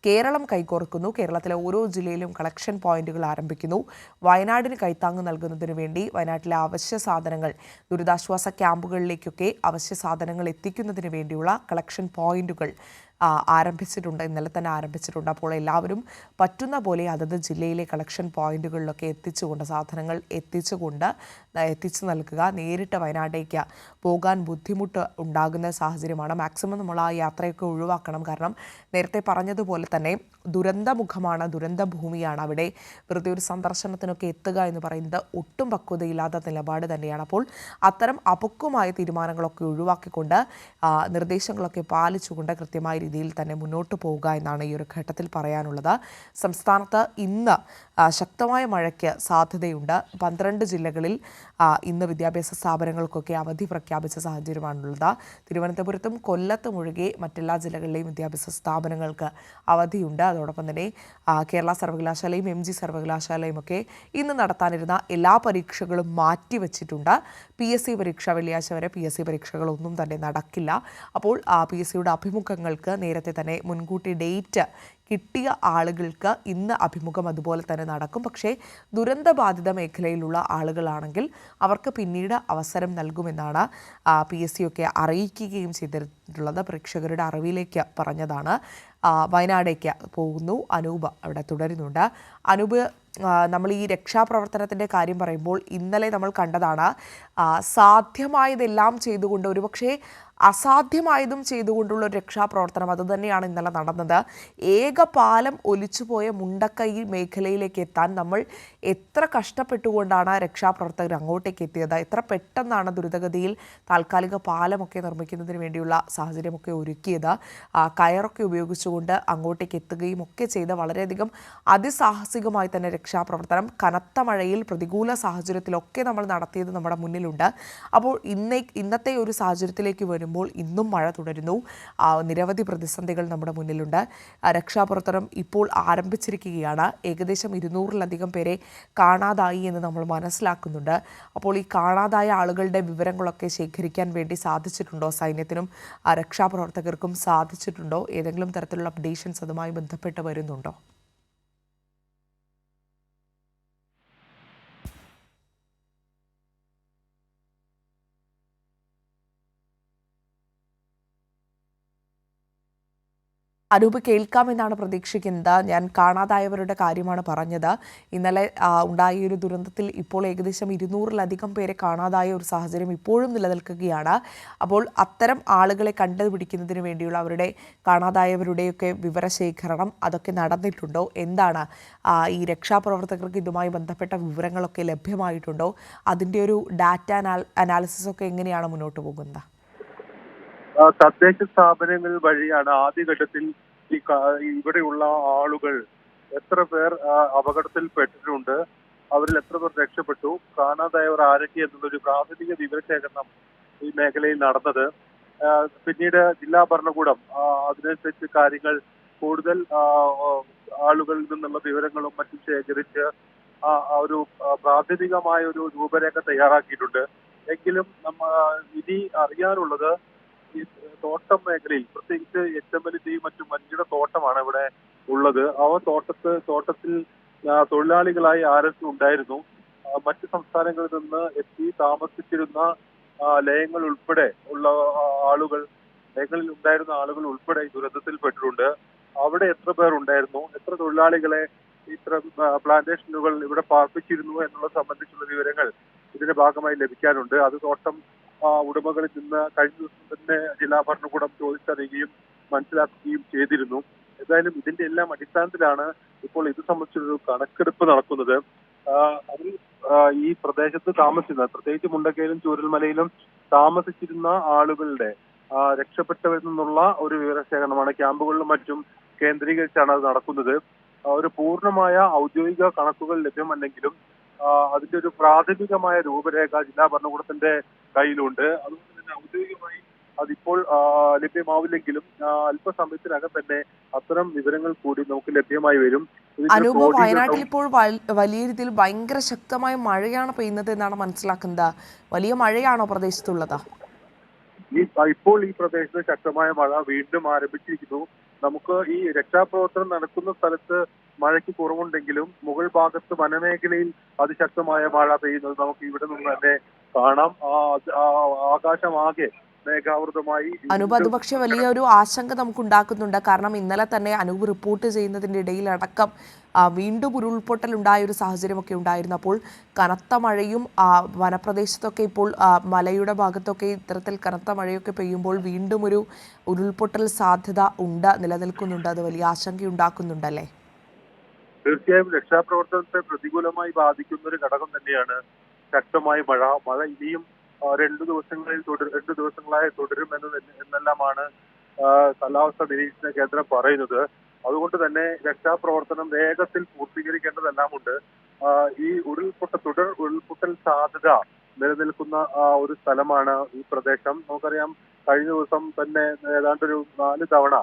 കേരളം കൈകോർക്കുന്നു. കേരളത്തിലെ ഓരോ ജില്ലയിലും കളക്ഷൻ പോയിന്റുകൾ ആരംഭിക്കുന്നു. വയനാടിന് കൈത്താങ്ങ് നൽകുന്നതിന് വേണ്ടി വയനാട്ടിലെ അവശ്യ സാധനങ്ങൾ ദുരിതാശ്വാസ ക്യാമ്പുകളിലേക്കൊക്കെ അവശ്യ സാധനങ്ങൾ എത്തിക്കുന്നതിന് വേണ്ടിയുള്ള കളക്ഷൻ പോയിന്റുകൾ ആരംഭിച്ചിട്ടുണ്ട്. ഇന്നലെ തന്നെ ആരംഭിച്ചിട്ടുണ്ട്. അപ്പോൾ എല്ലാവരും പറ്റുന്ന പോലെ അതത് ജില്ലയിലെ കളക്ഷൻ പോയിന്റുകളിലൊക്കെ സാധനങ്ങൾ എത്തിച്ചു നൽകുക. നേരിട്ട് വയനാട്ടിലേക്ക് പോകാൻ ബുദ്ധിമുട്ട് ഉണ്ടാകുന്ന സാഹചര്യമാണ്. മാക്സിമം നമ്മൾ ആ യാത്രയൊക്കെ ഒഴിവാക്കണം. കാരണം നേരത്തെ പറഞ്ഞതുപോലെ തന്നെ ദുരന്തമുഖമാണ്, ദുരന്ത ഭൂമിയാണ്. അവിടെ വെറുതെ ഒരു സന്ദർശനത്തിനൊക്കെ എത്തുക എന്ന് പറയുന്നത് ഒട്ടും പക്വതയില്ലാത്ത നിലപാട് തന്നെയാണ്. അപ്പോൾ അത്തരം അപക്വമായ തീരുമാനങ്ങളൊക്കെ ഒഴിവാക്കിക്കൊണ്ട് നിർദ്ദേശങ്ങളൊക്കെ പാലിച്ചുകൊണ്ട് കൃത്യമായ രീതിയിൽ തന്നെ മുന്നോട്ട് പോവുക എന്നാണ് ഈ ഒരു ഘട്ടത്തിൽ പറയാനുള്ളത്. സംസ്ഥാനത്ത് ഇന്ന് ശക്തമായ മഴയ്ക്ക് സാധ്യതയുണ്ട്. 12 ജില്ലകളിൽ ഇന്ന് വിദ്യാഭ്യാസ സ്ഥാപനങ്ങൾക്കൊക്കെ അവധി പ്രഖ്യാപിച്ച സാഹചര്യമാണുള്ളത്. തിരുവനന്തപുരത്തും കൊല്ലത്തും ഒഴികെ മറ്റെല്ലാ ജില്ലകളിലെയും വിദ്യാഭ്യാസ സ്ഥാപനങ്ങൾക്ക് അവധിയുണ്ട്. അതോടൊപ്പം തന്നെ കേരള സർവകലാശാലയും MG സർവകലാശാലയും ഒക്കെ ഇന്ന് നടത്താനിരുന്ന എല്ലാ പരീക്ഷകളും മാറ്റിവെച്ചിട്ടുണ്ട്. PSC പരീക്ഷ വെള്ളിയാഴ്ച വരെ PSC പരീക്ഷകളൊന്നും തന്നെ നടക്കില്ല. അപ്പോൾ PSCയുടെ അഭിമുഖങ്ങൾക്ക് നേരത്തെ തന്നെ മുൻകൂട്ടി ഡേറ്റ് കിട്ടിയ ആളുകൾക്ക് ഇന്ന് അഭിമുഖം അതുപോലെ തന്നെ നടക്കും. പക്ഷേ ദുരന്തബാധിത മേഖലയിലുള്ള ആളുകളാണെങ്കിൽ അവർക്ക് പിന്നീട് അവസരം നൽകുമെന്നാണ് PSC ഒക്കെ അറിയിക്കുകയും ചെയ്തിട്ടുള്ളത്. പ്രേക്ഷകരുടെ അറിവിലേക്ക് പറഞ്ഞതാണ്. വയനാടേക്ക് പോകുന്നു. അനൂപ് അവിടെ തുടരുന്നുണ്ട്. അനൂപ്, നമ്മൾ ഈ രക്ഷാപ്രവർത്തനത്തിൻ്റെ കാര്യം പറയുമ്പോൾ ഇന്നലെ നമ്മൾ കണ്ടതാണ് സാധ്യമായതെല്ലാം ചെയ്തുകൊണ്ട് ഒരുപക്ഷെ അസാധ്യമായതും ചെയ്തുകൊണ്ടുള്ള ഒരു രക്ഷാപ്രവർത്തനം. അതുതന്നെയാണ് ഇന്നലെ നടന്നത്. ഏക പാലം ഒലിച്ചുപോയ മുണ്ടക്കൈ മേഖലയിലേക്ക് എത്താൻ നമ്മൾ എത്ര കഷ്ടപ്പെട്ടുകൊണ്ടാണ് രക്ഷാപ്രവർത്തകർ അങ്ങോട്ടേക്ക് എത്തിയത്. എത്ര പെട്ടെന്നാണ് ദുരിതഗതിയിൽ താൽക്കാലിക പാലമൊക്കെ നിർമ്മിക്കുന്നതിന് വേണ്ടിയുള്ള സാഹചര്യമൊക്കെ ഒരുക്കിയത്. കയറൊക്കെ ഉപയോഗിച്ചുകൊണ്ട് അങ്ങോട്ടേക്ക് എത്തുകയും ഒക്കെ ചെയ്ത വളരെയധികം അതിസാഹസികമായി തന്നെ രക്ഷാപ്രവർത്തനം കനത്ത മഴയിൽ പ്രതികൂല സാഹചര്യത്തിലൊക്കെ നമ്മൾ നടത്തിയത് നമ്മുടെ മുന്നിലുണ്ട്. അപ്പോൾ ഇന്നത്തെ ഒരു സാഹചര്യത്തിലേക്ക് വരുമ്പോൾ ഇന്നും മഴ തുടരുന്നു. നിരവധി പ്രതിസന്ധികൾ നമ്മുടെ മുന്നിലുണ്ട്. രക്ഷാപ്രവർത്തനം ഇപ്പോൾ ആരംഭിച്ചിരിക്കുകയാണ്. ഏകദേശം 200-ലധികം പേരെ കാണാതായി എന്ന് നമ്മൾ മനസ്സിലാക്കുന്നുണ്ട്. അപ്പോൾ ഈ കാണാതായ ആളുകളുടെ വിവരങ്ങളൊക്കെ ശേഖരിക്കാൻ വേണ്ടി സാധിച്ചിട്ടുണ്ടോ? സൈന്യത്തിനും രക്ഷാപ്രവർത്തകർക്കും സാധിച്ചിട്ടുണ്ടോ? ഏതെങ്കിലും തരത്തിലുള്ള അപ്ഡേഷൻസ് അതുമായി ബന്ധപ്പെട്ട് വരുന്നുണ്ടോ? അനൂപ്, കേൾക്കാമെന്നാണ് പ്രതീക്ഷിക്കുന്നത്. ഞാൻ കാണാതായവരുടെ കാര്യമാണ് പറഞ്ഞത്. ഇന്നലെ ഉണ്ടായ ഒരു ദുരന്തത്തിൽ ഇപ്പോൾ ഏകദേശം 200-ലധികം പേരെ കാണാതായ ഒരു സാഹചര്യം ഇപ്പോഴും നിലനിൽക്കുകയാണ്. അപ്പോൾ അത്തരം ആളുകളെ കണ്ടുപിടിക്കുന്നതിന് വേണ്ടിയുള്ള അവരുടെ കാണാതായവരുടെയൊക്കെ വിവരശേഖരണം അതൊക്കെ നടന്നിട്ടുണ്ടോ? എന്താണ് ഈ രക്ഷാപ്രവർത്തകർക്ക് ഇതുമായി ബന്ധപ്പെട്ട വിവരങ്ങളൊക്കെ ലഭ്യമായിട്ടുണ്ടോ? അതിൻ്റെ ഒരു ഡാറ്റ അനാലിസിസ് ഒക്കെ എങ്ങനെയാണ് മുന്നോട്ട് പോകുന്നത്? തദ്ദേശ സ്ഥാപനങ്ങൾ വഴിയാണ് ആദ്യഘട്ടത്തിൽ ഇവിടെയുള്ള ആളുകൾ എത്ര പേർ അപകടത്തിൽപ്പെട്ടിട്ടുണ്ട്, അവരിൽ എത്ര പേർ രക്ഷപ്പെട്ടു, കാണാതായവർ ആരൊക്കെ എന്നുള്ളൊരു പ്രാഥമിക വിവരശേഖരണം ഈ മേഖലയിൽ നടന്നത്. പിന്നീട് ജില്ലാ ഭരണകൂടം അതിനനുസരിച്ച് കാര്യങ്ങൾ കൂടുതൽ ആളുകളിൽ നിന്നുള്ള വിവരങ്ങളും മറ്റും ശേഖരിച്ച് ഒരു പ്രാഥമികമായ ഒരു രൂപരേഖ തയ്യാറാക്കിയിട്ടുണ്ട്. എങ്കിലും ഇനി അറിയാനുള്ളത് ഈ തോട്ടം മേഖലയിൽ, പ്രത്യേകിച്ച് എച്ചമ്പലത്തെയും മറ്റും വൻകിട തോട്ടമാണ് ഇവിടെ ഉള്ളത്. തോട്ടത്തിൽ തൊഴിലാളികളായി ആരൊക്കെ ഉണ്ടായിരുന്നു, മറ്റ് സംസ്ഥാനങ്ങളിൽ നിന്ന് എത്തി താമസിച്ചിരുന്ന ലയങ്ങൾ ഉൾപ്പെടെ ഉള്ള ആളുകൾ, ലയങ്ങളിൽ ഉണ്ടായിരുന്ന ആളുകൾ ഉൾപ്പെടെ ദുരന്തത്തിൽപ്പെട്ടിട്ടുണ്ട്. അവിടെ എത്ര പേർ ഉണ്ടായിരുന്നു, എത്ര തൊഴിലാളികളെ ഇത്ര പ്ലാന്റേഷനുകൾ ഇവിടെ പാർപ്പിച്ചിരുന്നു എന്നുള്ളത് സംബന്ധിച്ചുള്ള വിവരങ്ങൾ ഇതിന്റെ ഭാഗമായി ലഭിക്കാനുണ്ട്. അത് തോട്ടം ഉടമകളിൽ നിന്ന് കഴിഞ്ഞ ദിവസം തന്നെ ജില്ലാ ഭരണകൂടം ചോദിച്ചറിയുകയും മനസ്സിലാക്കുകയും ചെയ്തിരുന്നു. ഏതായാലും ഇതിന്റെ എല്ലാം അടിസ്ഥാനത്തിലാണ് ഇപ്പോൾ ഇത് സംബന്ധിച്ചൊരു കണക്കെടുപ്പ് നടക്കുന്നത്. അതിൽ ഈ പ്രദേശത്ത് താമസിച്ചിരുന്ന, പ്രത്യേകിച്ച് മുണ്ടക്കയിലും ചൂരൽമലയിലും താമസിച്ചിരുന്ന ആളുകളുടെ രക്ഷപ്പെട്ടവരിൽ നിന്നുള്ള ഒരു വിവരശേഖരണമാണ്. ക്യാമ്പുകളിലും മറ്റും കേന്ദ്രീകരിച്ചാണ് അത് നടക്കുന്നത്. ഒരു പൂർണ്ണമായ ഔദ്യോഗിക കണക്കുകൾ ലഭ്യമല്ലെങ്കിലും അതിന്റെ ഒരു പ്രാഥമികമായ രൂപരേഖ ജില്ലാ ഭരണകൂടത്തിന്റെ കയ്യിലുണ്ട്. അതുകൊണ്ട് തന്നെ ഔദ്യോഗികമായി അതിപ്പോൾ ലഭ്യമാവില്ലെങ്കിലും അല്പസമയത്തിനകം തന്നെ അത്തരം വിവരങ്ങൾ കൂടി നമുക്ക് ലഭ്യമായി വരും. അനൂപ്, വയനാട്ടിൽ ഇപ്പോൾ വലിയ രീതിയിൽ ഭയങ്കര ശക്തമായ മഴയാണ് പെയ്യുന്നത് എന്നാണ് മനസ്സിലാക്കുന്നത്. വലിയ മഴയാണോ പ്രദേശത്തുള്ളത്? ഇപ്പോൾ ഈ പ്രദേശത്ത് ശക്തമായ മഴ വീണ്ടും ആരംഭിച്ചിരിക്കുന്നു. നമുക്ക് ഈ രക്ഷാപ്രവർത്തനം നടക്കുന്ന സ്ഥലത്ത് മഴയ്ക്ക് കുറവുണ്ടെങ്കിലും മുകൾ ഭാഗത്ത് വനമേഖലയിൽ അതിശക്തമായ മഴ പെയ്യുന്നത് നമുക്ക് ഇവിടെ നിന്ന് തന്നെ കാണാം. ആകാശമാകെ മേഘാവൃതമായി അനൂപ്, അത് പക്ഷേ വലിയൊരു ആശങ്ക നമുക്ക് ഉണ്ടാക്കുന്നുണ്ട്. കാരണം ഇന്നലെ തന്നെ അനൂപ് റിപ്പോർട്ട് ചെയ്യുന്നതിൻ്റെ ഇടയിലടക്കം വീണ്ടും ഉരുൾപൊട്ടൽ ഉണ്ടായ ഒരു സാഹചര്യമൊക്കെ ഉണ്ടായിരുന്നു. അപ്പോൾ കനത്ത മഴയും വനപ്രദേശത്തൊക്കെ ഇപ്പോൾ മലയുടെ ഭാഗത്തൊക്കെ ഇത്തരത്തിൽ കനത്ത മഴയൊക്കെ പെയ്യുമ്പോൾ വീണ്ടും ഒരു ഉരുൾപൊട്ടൽ സാധ്യത നിലനിൽക്കുന്നുണ്ട്. അത് വലിയ ആശങ്ക ഉണ്ടാക്കുന്നുണ്ടല്ലേ? തീർച്ചയായും രക്ഷാപ്രവർത്തനത്തെ പ്രതികൂലമായി ബാധിക്കുന്ന ഒരു ഘടകം തന്നെയാണ് ശക്തമായ മഴ. മഴ ഇനിയും 2 ദിവസങ്ങളായി തുടരും എന്നെല്ലാമാണ് കാലാവസ്ഥാ നിരീക്ഷണ കേന്ദ്രം പറയുന്നത്. അതുകൊണ്ട് തന്നെ രക്ഷാപ്രവർത്തനം വേഗത്തിൽ പൂർത്തീകരിക്കേണ്ടതെല്ലാമുണ്ട്. ഈ തുടർ ഉരുൾപൊട്ടൽ സാധ്യത നിലനിൽക്കുന്ന ഒരു സ്ഥലമാണ് ഈ പ്രദേശം. നമുക്കറിയാം, കഴിഞ്ഞ ദിവസം തന്നെ ഏതാണ്ടൊരു 4 തവണ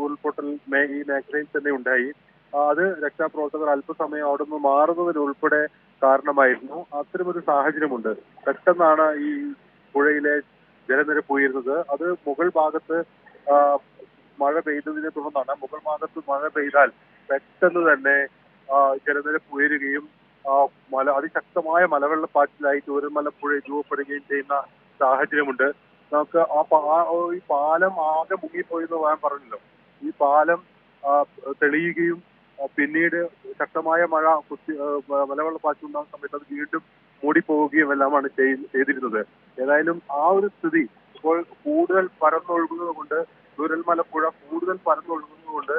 ഉരുൾപൊട്ടൽ ഈ മേഖലയിൽ തന്നെ ഉണ്ടായി. അത് രക്ഷാപ്രവർത്തകർ അല്പസമയം അവിടെ നിന്ന് മാറുന്നതിനുൾപ്പെടെ കാരണമായിരുന്നു. അത്തരമൊരു സാഹചര്യമുണ്ട്. പെട്ടെന്നാണ് ഈ പുഴയിലെ ജലനിരപ്പ് ഉയരുന്നത്. അത് മുകൾ ഭാഗത്ത് മഴ പെയ്തതിനെ തുടർന്നാണ്. മുകൾ ഭാഗത്ത് മഴ പെയ്താൽ പെട്ടെന്ന് തന്നെ ജലനിരപ്പ് ഉയരുകയും അതിശക്തമായ മലവെള്ളപ്പാച്ചിലായി ചൂരൽമല പുഴ രൂപപ്പെടുകയും ചെയ്യുന്ന സാഹചര്യമുണ്ട്. നമുക്ക് ഈ പാലം ആകെ മുങ്ങിപ്പോയി എന്ന് ഞാൻ പറഞ്ഞല്ലോ. ഈ പാലം തെളിയുകയും പിന്നീട് ശക്തമായ മഴ മലവെള്ളപ്പാച്ചിൽ ഉണ്ടാകുന്ന സമയത്ത് അത് വീണ്ടും മൂടിപ്പോവുകയും എല്ലാമാണ് ചെയ്തിരുന്നത്. ഏതായാലും ആ ഒരു സ്ഥിതി ഇപ്പോൾ കൂടുതൽ പരന്നൊഴുകുന്നത് കൊണ്ട്, ചൂരൽമലപ്പുഴ കൂടുതൽ പരന്നൊഴുകുന്നത് കൊണ്ട്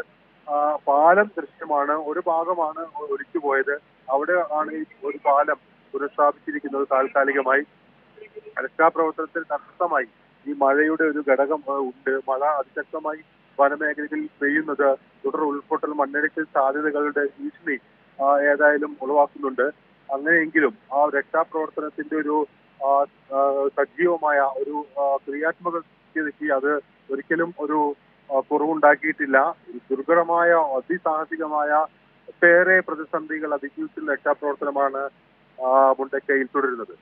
പാലം ദൃശ്യമാണ്. ഒരു ഭാഗമാണ് ഒലിച്ചു പോയത്. അവിടെ ആണ് ഈ ഒരു പാലം പുനഃസ്ഥാപിച്ചിരിക്കുന്നത് താൽക്കാലികമായി. രക്ഷാപ്രവർത്തനത്തിൽ ശക്തമായി ഈ മഴയുടെ ഒരു ഘടകം ഉണ്ട്. മഴ അതിശക്തമായി വനമേഖലകളിൽ പെയ്യുന്നത് തുടർ ഉരുൾപൊട്ടൽ മണ്ണിടിച്ചിൽ സാധ്യതകളുടെ ഭീഷണി ഏതായാലും ഉളവാക്കുന്നുണ്ട്. അങ്ങനെയെങ്കിലും ആ രക്ഷാപ്രവർത്തനത്തിന്റെ ഒരു സജീവമായ ഒരു ക്രിയാത്മകതയ്ക്ക് അത് ഒരിക്കലും ഒരു കുറവുണ്ടാക്കിയിട്ടില്ല. ദുർഘടമായ അതിസാഹസികമായ ഒട്ടേറെ പ്രതിസന്ധികൾ അതിജീവിച്ചുള്ള രക്ഷാപ്രവർത്തനമാണ് മുണ്ടക്കയിൽ തുടരുന്നത്.